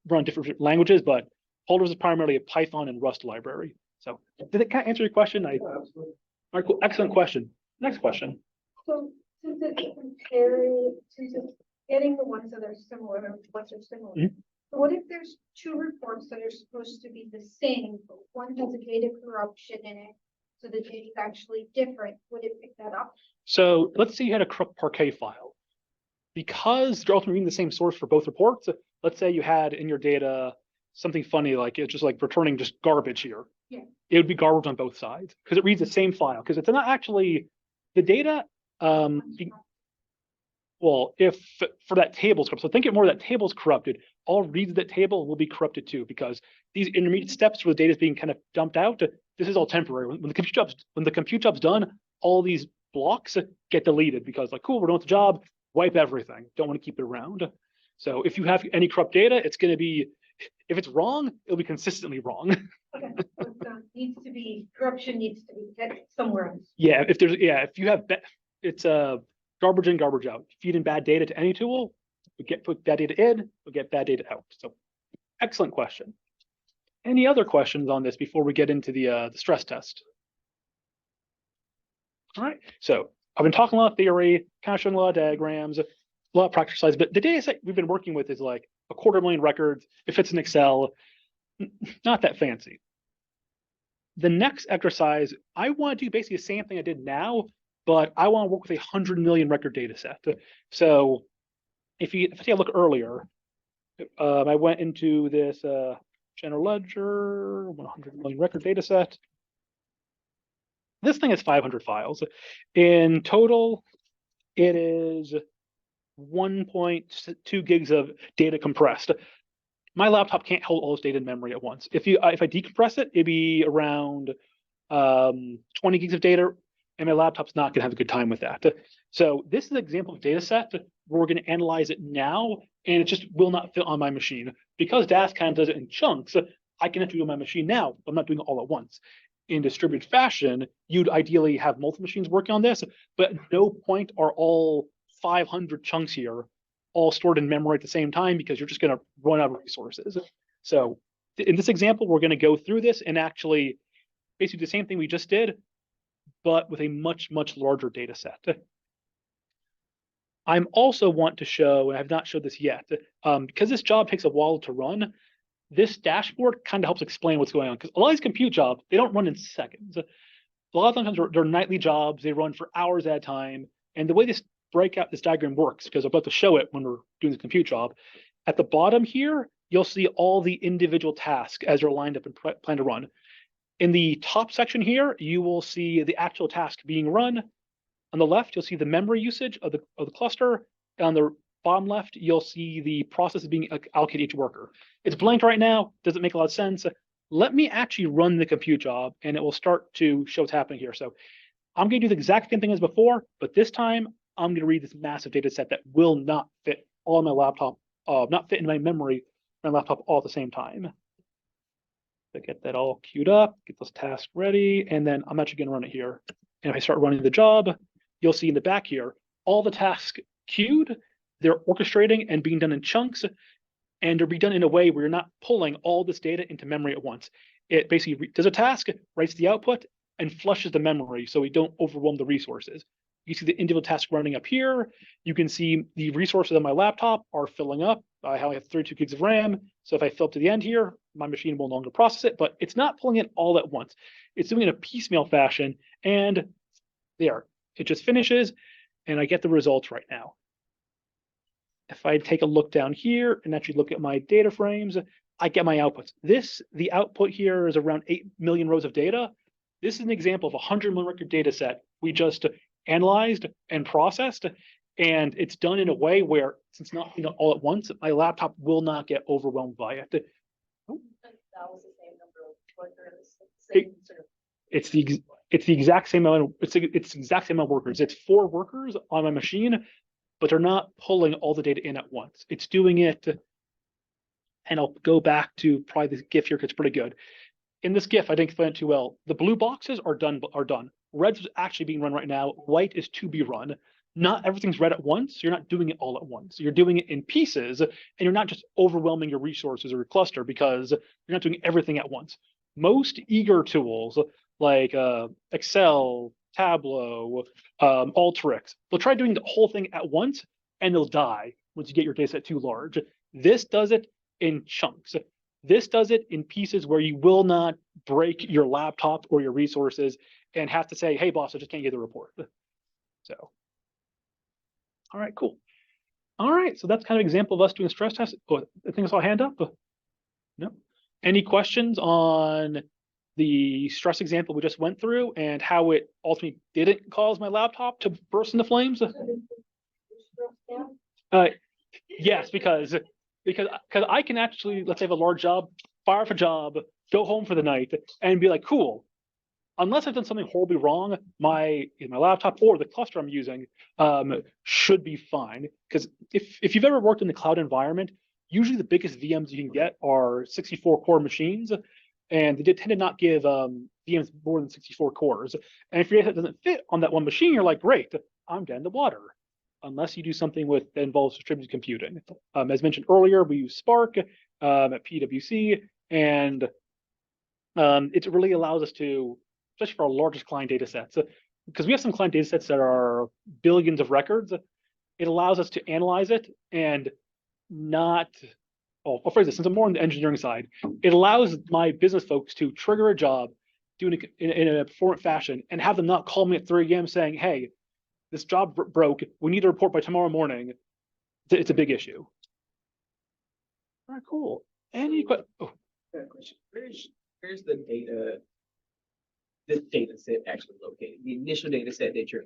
run different languages. But Polars is primarily a Python and Rust library. So did it kind of answer your question? Absolutely. All right, cool. Excellent question. Next question. So since it's getting the ones that are similar, ones are similar. Mhm. So what if there's two reports that are supposed to be the same, but one has a data corruption in it, so the data is actually different? Would it pick that up? So let's say you had a corrupt parquet file. Because you're ultimately reading the same source for both reports, let's say you had in your data something funny, like it's just like returning just garbage here. Yeah. It would be garbage on both sides because it reads the same file. Because it's not actually the data. Well, if for that table's corrupted, so think it more that table's corrupted, all reads of that table will be corrupted too, because these intermediate steps where the data is being kind of dumped out, this is all temporary. When the compute job's done, all these blocks get deleted because like, cool, we're done with the job, wipe everything. Don't want to keep it around. So if you have any corrupt data, it's going to be, if it's wrong, it'll be consistently wrong. Okay, so corruption needs to be get somewhere else. Yeah, if you have, it's garbage in, garbage out. Feed in bad data to any tool, put bad data in, we get bad data out. So excellent question. Any other questions on this before we get into the stress test? All right, so I've been talking a lot of theory, kind of showing a lot of diagrams, a lot of practice slides, but the data set we've been working with is like 250,000 records. It fits in Excel, not that fancy. The next exercise, I want to do basically the same thing I did now, but I want to work with 100 million record data set. So if you take a look earlier, I went into this general ledger, 100 million record data set. This thing has 500 files. In total, it is 1.2 gigs of data compressed. My laptop can't hold all this data in memory at once. If I decompress it, it'd be around 20 gigs of data, and my laptop's not gonna have a good time with that. So this is an example of data set where we're gonna analyze it now, and it just will not fit on my machine. Because Dask kind of does it in chunks, I can enter it on my machine now, but I'm not doing it all at once. In distributed fashion, you'd ideally have multiple machines working on this, but at no point are all 500 chunks here all stored in memory at the same time, because you're just going to run out of resources. So in this example, we're going to go through this and actually basically the same thing we just did, but with a much, much larger data set. I'm also want to show, and I've not showed this yet, because this job takes a while to run, this dashboard kind of helps explain what's going on. Because a lot of these compute jobs, they don't run in seconds. A lot of times they're nightly jobs, they run for hours at a time. And the way this diagram works, because I'm about to show it when we're doing the compute job, at the bottom here, you'll see all the individual tasks as they're lined up and plan to run. In the top section here, you will see the actual task being run. On the left, you'll see the memory usage of the cluster. And on the bottom left, you'll see the process being allocated to each worker. It's blank right now, doesn't make a lot of sense. Let me actually run the compute job and it will start to show what's happening here. So I'm going to do the exact same thing as before, but this time I'm going to read this massive data set that will not fit all on my laptop, not fit in my memory, my laptop all at the same time. So get that all queued up, get those tasks ready, and then I'm actually going to run it here. And if I start running the job, you'll see in the back here, all the tasks queued, they're orchestrating and being done in chunks, and they're being done in a way where you're not pulling all this data into memory at once. It basically does a task, writes the output, and flushes the memory so we don't overwhelm the resources. You see the individual tasks running up here. You can see the resources on my laptop are filling up. I have 32 gigs of RAM. So if I fill up to the end here, my machine will no longer process it, but it's not pulling it all at once. It's doing it in a piecemeal fashion, and there, it just finishes, and I get the results right now. If I take a look down here and actually look at my data frames, I get my outputs. The output here is around 8 million rows of data. This is an example of a 100 million record data set we just analyzed and processed, and it's done in a way where, since not all at once, my laptop will not get overwhelmed by it. That was the same number of workers, same sort of. It's the exact same amount. It's the exact same amount of workers. It's 4 workers on my machine, but they're not pulling all the data in at once. It's doing it, and I'll go back to probably this GIF here because it's pretty good. In this GIF, I didn't explain it too well. The blue boxes are done. Red's is actually being run right now. White is to be run. Not everything's read at once. So you're not doing it all at once. You're doing it in pieces, and you're not just overwhelming your resources or your cluster because you're not doing everything at once. Most eager tools like Excel, Tableau, Alteryx, they'll try doing the whole thing at once, and they'll die once you get your data set too large. This does it in chunks. This does it in pieces where you will not break your laptop or your resources and have to say, hey, boss, I just can't get the report. So, all right, cool. All right, so that's kind of an example of us doing a stress test. Oh, I think I saw a hand up. No? Any questions on the stress example we just went through and how it ultimately didn't cause my laptop to burst into flames? Yes, because I can actually, let's say, have a large job, fire off a job, go home for the night, and be like, cool. Unless I've done something horribly wrong, my laptop or the cluster I'm using should be fine. Because if you've ever worked in the cloud environment, usually the biggest VMs you can get are 64 core machines, and they tend to not give VMs more than 64 cores. And if your data doesn't fit on that one machine, you're like, great, I'm dead in the water. Unless you do something that involves distributed computing. As mentioned earlier, we use Spark at PwC, and it really allows us to, especially for our largest client data sets, because we have some client data sets that are billions of records, it allows us to analyze it and not, I'll phrase this, since I'm more on the engineering side, it allows my business folks to trigger a job, doing it in a performant fashion, and have them not call me at 3 a.m. saying, hey, this job broke, we need a report by tomorrow morning. It's a big issue. All right, cool. Any questions? Oh. Question. Where's the data, this data set actually located? The initial data set that you're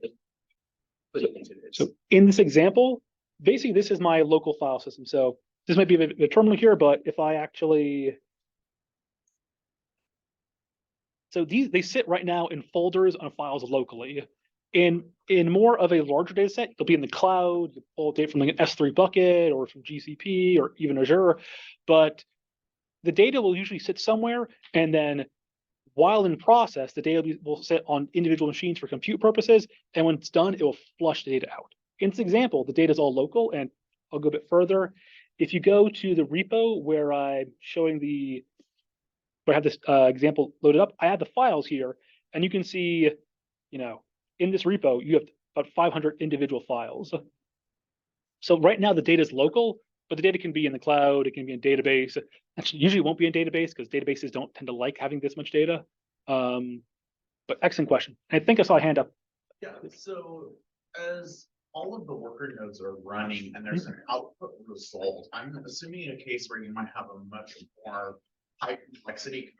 putting into this. So in this example, basically this is my local file system. So this might be a terminal here, but if I actually, so they sit right now in folders on files locally. In more of a larger data set, they'll be in the cloud, you pull data from like an S3 bucket or from GCP or even Azure. But the data will usually sit somewhere, and then while in process, the data will sit on individual machines for compute purposes, and when it's done, it will flush the data out. In this example, the data is all local, and I'll go a bit further. If you go to the repo where I'm showing where I have this example loaded up, I have the files here, and you can see, in this repo, you have about 500 individual files. So right now the data is local, but the data can be in the cloud, it can be in database. Actually, usually it won't be in database because databases don't tend to like having this much data. But excellent question. I think I saw a hand up. Yeah, so as all of the worker nodes are running and there's an output result, I'm assuming a case where you might have a much more high complexity.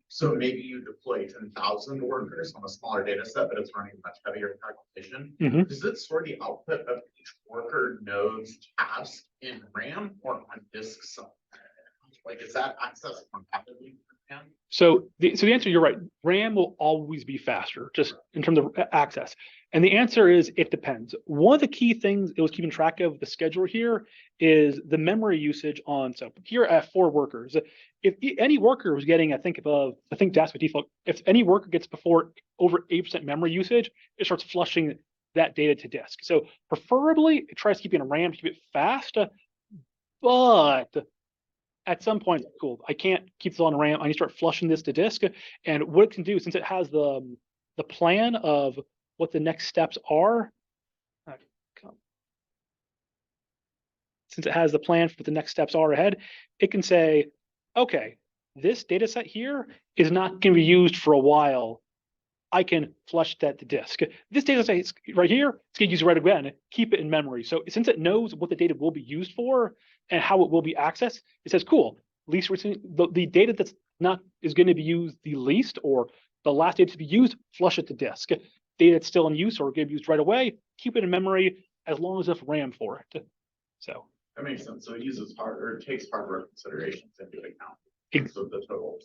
So maybe you deploy 10,000 workers on a smaller data set, but it's running much heavier computation. Does it store the output of each worker node's task in RAM or on disk somewhere? Like, is that accessed compatibility? So the answer, you're right. RAM will always be faster, just in terms of access. And the answer is it depends. One of the key things it was keeping track of the schedule here is the memory usage on. So here I have 4 workers. If any worker was getting, I think that's by default. If any worker gets over 8% memory usage, it starts flushing that data to disk. So preferably it tries keeping a RAM to keep it fast, but at some point, cool, I can't keep this on RAM. I need to start flushing this to disk. And what it can do, since it has the plan of what the next steps are, since it has the plan for what the next steps are ahead, it can say, okay, this data set here is not going to be used for a while. I can flush that to disk. This data set right here, it's going to use it right again, keep it in memory. So since it knows what the data will be used for and how it will be accessed, it says, cool, least the data that's not is going to be used the least, or the last data to be used, flush it to disk. Data that's still in use or going to be used right away, keep it in memory as long as enough RAM for it. So that makes sense. So it uses it takes hardware considerations into account. So the total.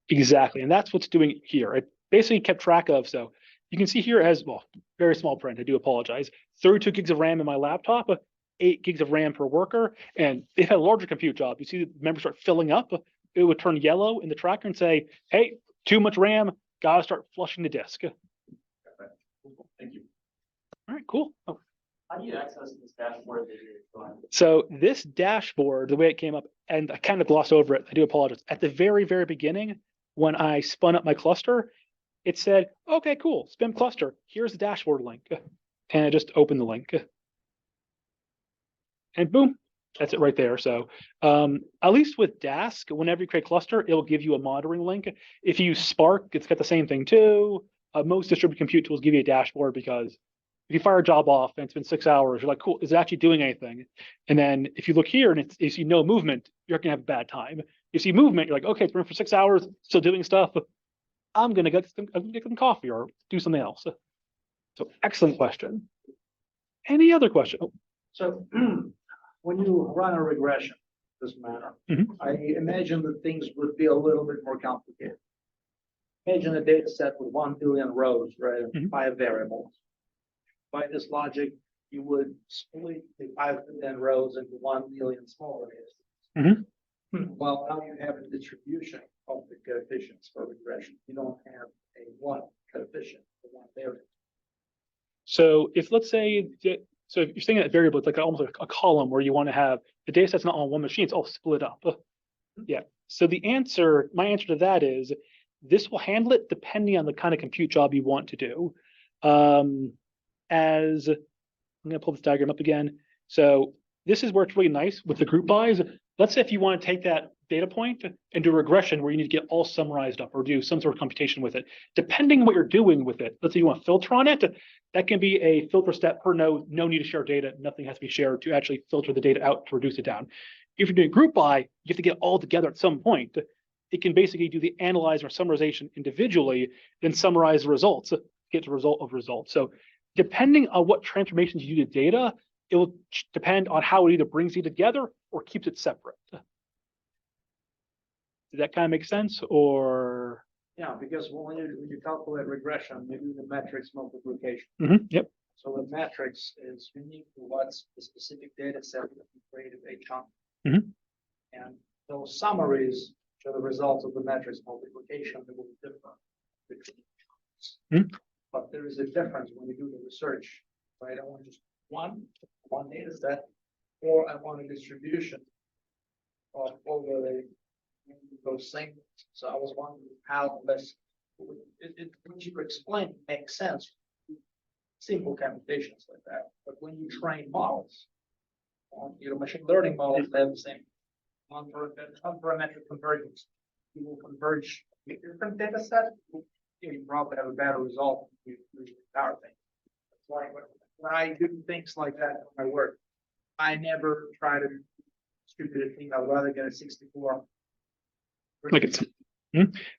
Exactly, and that's what's doing here. It basically kept track of, so you can see here as well, very small print, I do apologize, 32 gigs of RAM in my laptop, 8 gigs of RAM per worker, and if had a larger compute job, you see the memory start filling up, it would turn yellow in the tracker and say, hey, too much RAM, gotta start flushing the disk. Thank you. All right, cool. Oh. How do you access this dashboard that you're showing? So this dashboard, the way it came up, and I kind of glossed over it, I do apologize. At the very, very beginning, when I spun up my cluster, it said, okay, cool, spin cluster, here's the dashboard link. And I just opened the link. And boom, that's it right there. So at least with Dask, whenever you create a cluster, it will give you a monitoring link. If you use Spark, it's got the same thing too. Most distributed compute tools give you a dashboard because if you fire a job off and it's been 6 hours, you're like, cool, is it actually doing anything? And then if you look here and you see no movement, you're gonna have a bad time. You see movement, you're like, okay, it's been for 6 hours, still doing stuff. I'm gonna get some coffee or do something else. So excellent question. Any other question? Oh. So when you run a regression this manner, I imagine that things would be a little bit more complicated. Imagine a data set with 1 billion rows, right? 5 variables. By this logic, you would split the 5 billion rows into 1 million smaller data sets. Well, now you have a distribution of the coefficients for regression. You don't have a 1 coefficient for 1 variable. So if let's say, so if you're saying that variable, it's like almost like a column where you want to have the data set's not on one machine, it's all split up. Yeah. So my answer to that is this will handle it depending on the kind of compute job you want to do. As I'm going to pull this diagram up again. So this is where it's really nice with the group bys. Let's say if you want to take that data point and do a regression where you need to get all summarized up or do some sort of computation with it. Depending on what you're doing with it, let's say you want to filter on it, that can be a filter step per node, no need to share data, nothing has to be shared to actually filter the data out to reduce it down. If you're doing group by, you have to get all together at some point. It can basically do the analyze or summarization individually, then summarize the results, get the result of results. So depending on what transformations you do to data, it will depend on how it either brings you together or keeps it separate. Does that kind of make sense? Or Yeah, because when you calculate regression, you do the matrix multiplication. Yep. So the matrix is unique to what's the specific data set that you created a chunk. And those summaries show the results of the matrix multiplication that will be different between. But there is a difference when you do the research, right? I want just one data set, or I want a distribution of over those same. So I was wondering how this, when you explain, it makes sense. Simple computations like that, but when you train models, machine learning models, they have the same non-parametric convergence. You will converge with different data set, you probably have a better result with the power thing. That's why when I do things like that in my work, I never try to distribute a thing. I'd rather get a 64. Like it's,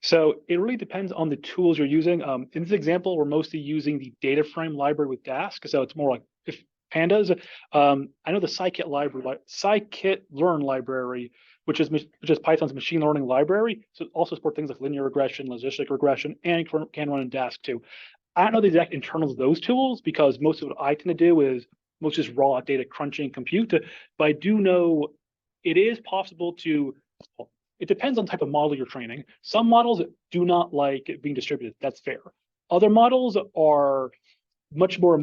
so it really depends on the tools you're using. In this example, we're mostly using the data frame library with Dask, so it's more like if pandas. I know the scikit-learn library, which is Python's machine learning library, so it also supports things like linear regression, logistic regression, and can run in Dask too. I don't know the exact internals of those tools because most of what I tend to do is most just raw data crunching compute, but I do know it is possible to. It depends on the type of model you're training. Some models do not like being distributed. That's fair. Other models are much more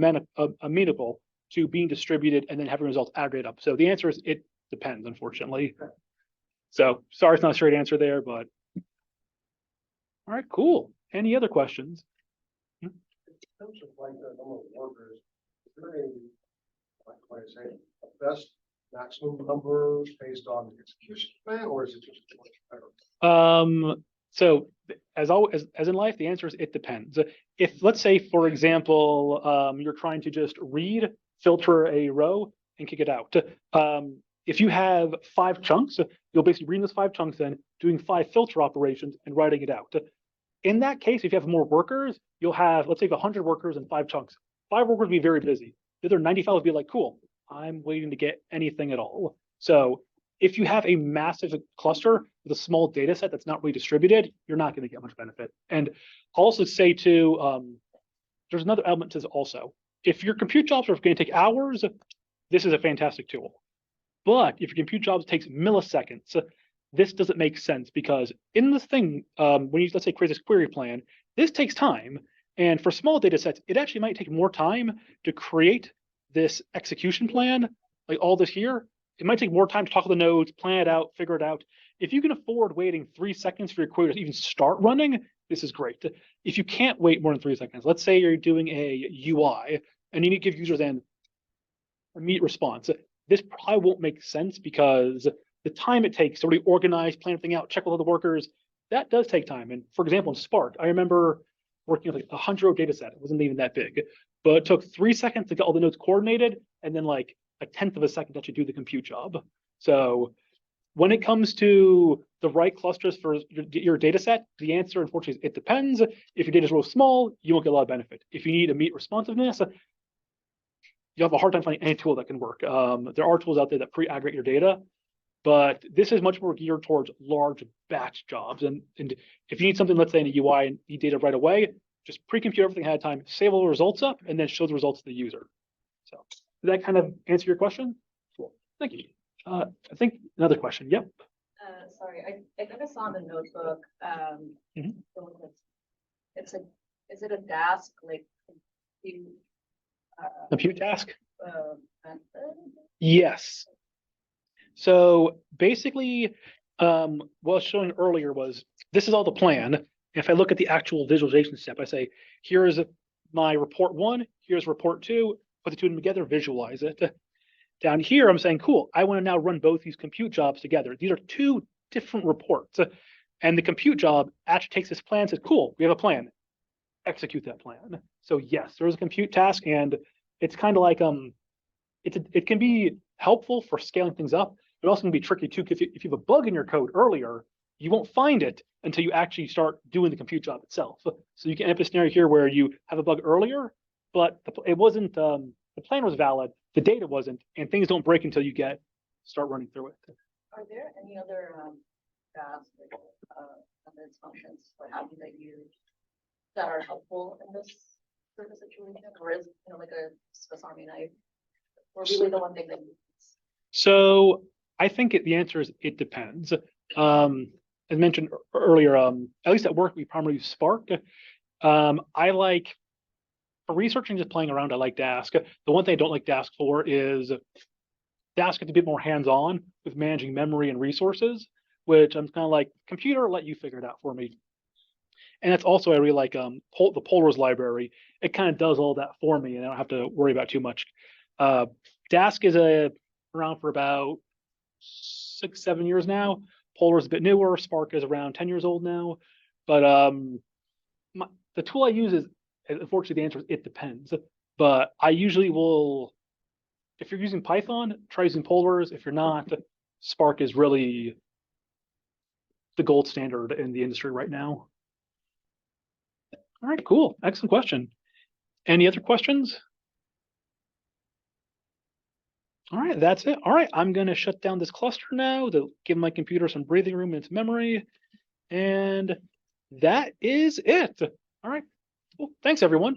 amenable to being distributed and then having results aggregate up. So the answer is it depends, unfortunately. So sorry, it's not a straight answer there, but all right, cool. Any other questions? In terms of like the number of workers, is there a, like what I say, a best maximum numbers based on the execution plan, or is it just much better? So as always, as in life, the answer is it depends. If let's say, for example, you're trying to just read, filter a row, and kick it out. If you have 5 chunks, you'll basically read those 5 chunks, then doing 5 filter operations and writing it out. In that case, if you have more workers, you'll have, let's say, 100 workers and 5 chunks. 5 workers will be very busy. The other 95 will be like, cool, I'm waiting to get anything at all. So if you have a massive cluster with a small data set that's not really distributed, you're not going to get much benefit. And I'll also say too, there's another element to this also. If your compute jobs are going to take hours, this is a fantastic tool. But if your compute jobs takes milliseconds, this doesn't make sense because in this thing, when you, let's say, create this query plan, this takes time. And for small data sets, it actually might take more time to create this execution plan, like all this here. It might take more time to talk to the nodes, plan it out, figure it out. If you can afford waiting 3 seconds for your query to even start running, this is great. If you can't wait more than 3 seconds, let's say you're doing a UI and you need to give users an immediate response. This probably won't make sense because the time it takes to really organize, plan everything out, check with other workers, that does take time. And for example, in Spark, I remember working with like a 100-row data set. It wasn't even that big, but it took 3 seconds to get all the nodes coordinated and then like 1/10 of a second to actually do the compute job. So when it comes to the right clusters for your data set, the answer, unfortunately, is it depends. If your data is real small, you won't get a lot of benefit. If you need immediate responsiveness, you have a hard time finding any tool that can work. There are tools out there that pre-aggregate your data, but this is much more geared towards large batch jobs. And if you need something, let's say in a UI and need data right away, just pre-compute everything ahead of time, save all the results up, and then show the results to the user. So did that kind of answer your question? Cool, thank you. I think another question, yep. Sorry, I think I saw in the notebook, Mhm. is it a Dask, like, you, Compute task? method? Yes. So basically, what I was showing earlier was this is all the plan. If I look at the actual visualization step, I say, here's my report 1, here's report 2, put the 2 of them together, visualize it. Down here, I'm saying, cool, I want to now run both these compute jobs together. These are 2 different reports. And the compute job actually takes this plan and says, cool, we have a plan. Execute that plan. So yes, there is a compute task, and it's kind of like it can be helpful for scaling things up, but also can be tricky too. If you have a bug in your code earlier, you won't find it until you actually start doing the compute job itself. So you can end up a scenario here where you have a bug earlier, but it wasn't the plan was valid, the data wasn't, and things don't break until you start running through it. Are there any other Dask, methods, functions, what have you, that are helpful in this sort of situation, or is like a Swiss Army knife, or really the one thing that? So I think the answer is it depends. As mentioned earlier, at least at work, we primarily use Spark. I like, for researching, just playing around, I like Dask. The one thing I don't like Dask for is Dask is a bit more hands-on with managing memory and resources, which I'm kind of like, computer, let you figure it out for me. And that's also, I really like the Polars library. It kind of does all that for me, and I don't have to worry about too much. Dask is around for about 6-7 years now. Polar is a bit newer. Spark is around 10 years old now. But the tool I use is, unfortunately, the answer is it depends. But I usually will, if you're using Python, try using Polars. If you're not, Spark is really the gold standard in the industry right now. All right, cool. Excellent question. Any other questions? All right, that's it. All right, I'm going to shut down this cluster now to give my computer some breathing room in its memory. And that is it. All right, cool. Thanks, everyone.